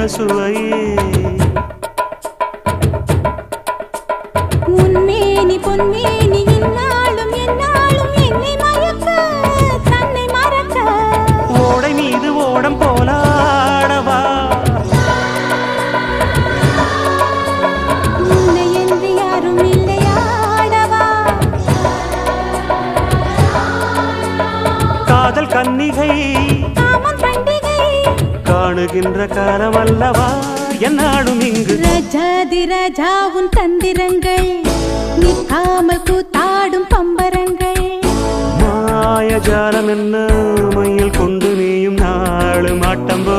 என்ன சுவையே உன்மேனி பொன்மேனி இந்நாளும் எந்நாளும் என்னை மயக்க தன்னை மறக்க ஓடை மீது ஓடம் போலாடவா உன்னை என்று யாரும் இல்லையாடவா காதல் கன்னிகை காமம் பண்டிகை காணுகின்ற காலம் அல்லவா என்னாடும் இங்கு ரஜாதி ராஜாவும் தந்திரங்கள் நிற்காமல் கூத்தாடும் பம்பரங்கள் மாயஜாலம் என்ன மையில் கொண்டு நீயும் நாளும் ஆட்டம் போடு